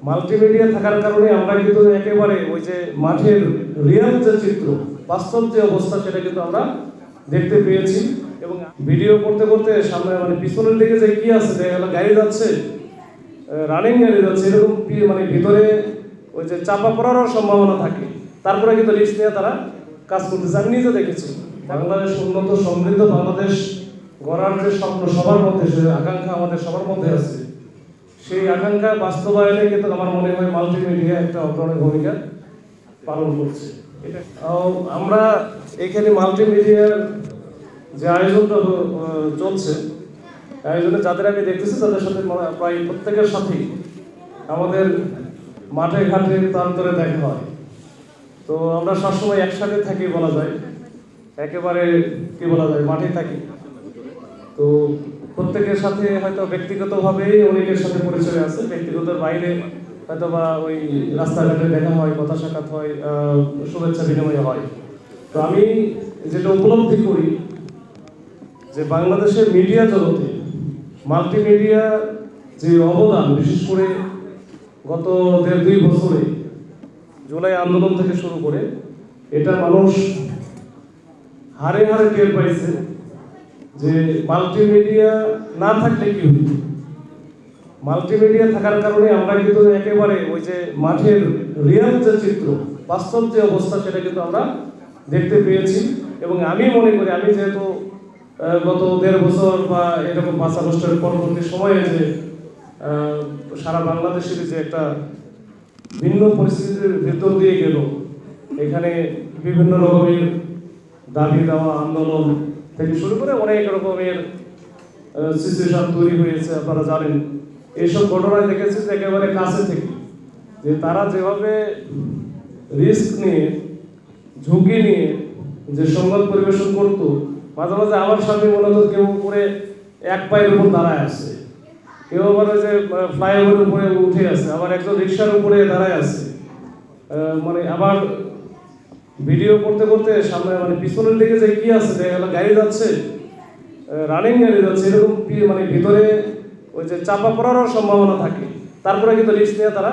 Multimedia থাকার কারণে আমরা কিন্তু একেবারে ওই যে মাঠের রিয়েল যে চিত্র, বাস্তব যে অবস্থা, সেটা কিন্তু আমরা দেখতে পেয়েছি। এবং ভিডিও করতে করতে সামনে মানে পিছনের দিকে যে কি আছে, দেখা গেল গাড়ি যাচ্ছে, রানিং গাড়ি যাচ্ছে, এরকম মানে ভিতরে ওই যে চাপা পড়ারও সম্ভাবনা থাকে। তারপরে কিন্তু রিস্ক নিয়ে তারা কাজ করতেছে। আমি নিজে দেখেছি বাংলাদেশ উন্নত সমৃদ্ধ বাংলাদেশ গড়ার যে স্বপ্ন সবার মধ্যে, সে আকাঙ্ক্ষা আমাদের সবার মধ্যে আছে। সেই আকাঙ্ক্ষা বাস্তবায়নে কিন্তু আমার মনে হয় মাল্টিমিডিয়া একটা অগ্রণী ভূমিকা পালন করছে। এটা আমরা এখানে মাল্টিমিডিয়ার যে আয়োজনটা চলছে, আয়োজনে যাদের আমি দেখতেছি তাদের সাথে প্রায় প্রত্যেকের সাথেই আমাদের মাঠে ঘাটে প্রান্তরে দেখা হয়। তো আমরা সবসময় একসাথে থাকি বলা যায়, একেবারে কি বলা যায়, মাঠে থাকি। তো প্রত্যেকের সাথে হয়তো ব্যক্তিগতভাবেই অনেকের সাথে পরিচয় আছে, ব্যক্তিগতের বাইরে হয়তো বা ওই রাস্তাঘাটে দেখা হয়, কথা সাক্ষাৎ হয়, শুভেচ্ছা বিনিময় হয়। তো আমি যেটা উপলব্ধি করি যে বাংলাদেশের মিডিয়া জগতে মাল্টিমিডিয়া যে অবদান, বিশেষ করে গত 1.5-2 বছরে জুলাই আন্দোলন থেকে শুরু করে, এটা মানুষ হারে হারে টের পাইছে যে মাল্টিমিডিয়া না থাকলে কি হতো। মাল্টিমিডিয়া থাকার কারণে আমরা কিন্তু একেবারে ওই যে মাঠের রিয়েল যে চিত্র, বাস্তব যে অবস্থা, সেটা কিন্তু আমরা দেখতে পেয়েছি। এবং আমি মনে করি, আমি যেহেতু গত 1.5 বছর বা এরকম 5 আগস্টের পরবর্তী সময়ে যে সারা বাংলাদেশের যে একটা ভিন্ন পরিস্থিতির ভেতর দিয়ে গেল, এখানে বিভিন্ন রকমের দাবি দেওয়া আন্দোলন থেকে শুরু করে অনেক রকমের সিচুয়েশন তৈরি হয়েছে, আপনারা জানেন। এইসব ঘটনায় দেখেছি যে একেবারে কাছে থেকে যে তারা যেভাবে রিস্ক নিয়ে, ঝুঁকি নিয়ে যে সংবাদ পরিবেশন করতো, মাঝে মাঝে আমার সামনে মনে হতো কেউ উপরে এক পায়ের উপর দাঁড়ায় আছে, কেউ আবার ওই যে ফ্লাইওভারের উপরে উঠে আছে, আবার একজন রিক্সার উপরে দাঁড়ায় আছে, মানে আবার ভিডিও করতে করতে সামনে মানে পিছনের দিকে যে কি আছে, দেখা গেল গাড়ি যাচ্ছে, রানিং গাড়ি যাচ্ছে, এরকম মানে ভিতরে ওই যে চাপা পড়ারও সম্ভাবনা থাকে। তারপরে কিন্তু রিস্ক নিয়ে তারা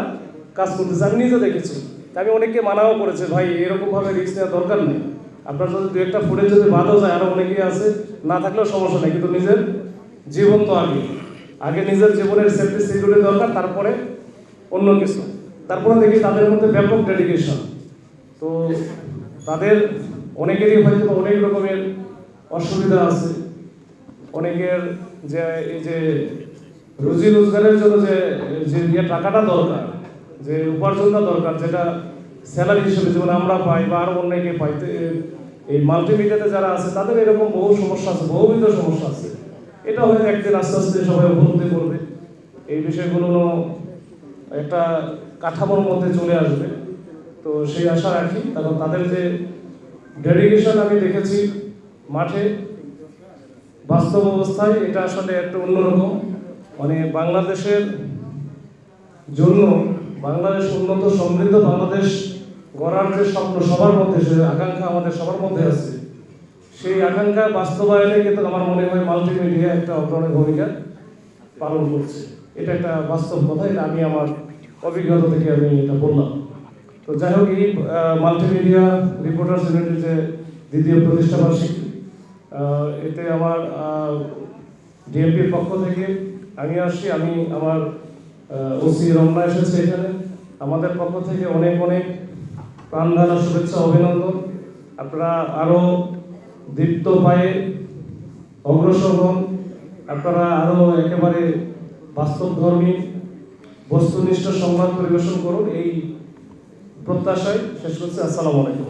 কাজ করতেছে। আমি নিজে দেখেছি। আমি অনেককে মানাও করেছে, ভাই এরকমভাবে রিস্ক নেওয়ার দরকার নেই, আপনার যদি 2-একটা ফুটেজ যদি বাদও যায়, আরও অনেকেই আছে, না থাকলেও সমস্যা নেই, কিন্তু নিজের জীবন তো আগে নিজের জীবনের সেফটি সিকিউরিটি দরকার, তারপরে অন্য কিছু। তারপরে দেখি তাদের মধ্যে ব্যাপক ডেডিকেশন। তো তাদের অনেকেরই হয়তো অনেক রকমের অসুবিধা আছে, অনেকের যে এই যে রুজি রোজগারের জন্য যে টাকাটা দরকার, যে উপার্জনটা দরকার, যেটা স্যালারি হিসেবে যেমন আমরা পাই বা আরও অনেকে পাই, এই মাল্টিমিডিয়াতে যারা আছে তাদের এরকম বহু সমস্যা আছে, বহুবিধ সমস্যা আছে। এটা হয়তো একদিন আস্তে আস্তে সবাই উপলব্ধি করবে, এই বিষয়গুলো একটা কাঠামোর মধ্যে চলে আসবে। তো সেই আশা রাখি। কারণ তাদের যে ডেডিকেশন আমি দেখেছি মাঠে, বাস্তব অবস্থায় এটা আসলে একটা অন্যরকম। মানে বাংলাদেশের জন্য, বাংলাদেশ উন্নত সমৃদ্ধ বাংলাদেশ গড়ার যে স্বপ্ন সবার মধ্যে, সে আকাঙ্ক্ষা আমাদের সবার মধ্যে আছে। সেই আকাঙ্ক্ষা বাস্তবায়নে কিন্তু আমার মনে হয় মাল্টিমিডিয়া একটা অগ্রণী ভূমিকা পালন করছে। এটা একটা বাস্তব কথা, এটা আমি আমার অভিজ্ঞতা থেকে আমি এটা বললাম। তো যাই হোক, এই মাল্টিমিডিয়া রিপোর্টার্স ইউনিটির যে 2য় প্রতিষ্ঠাবার্ষিকী, এতে আমার ডিএমপির পক্ষ থেকে আমি আসছি, আমি আমার ওসি রমনা এসেছে এখানে, আমাদের পক্ষ থেকে অনেক অনেক প্রাণঢালা শুভেচ্ছা, অভিনন্দন। আপনারা আরও দীপ্ত পায়ে অগ্রসর হন, আপনারা আরও একেবারে বাস্তবধর্মী বস্তুনিষ্ঠ সংবাদ পরিবেশন করুন, এই প্রত্যাশায় শেষ করছি। আসসালামু আলাইকুম।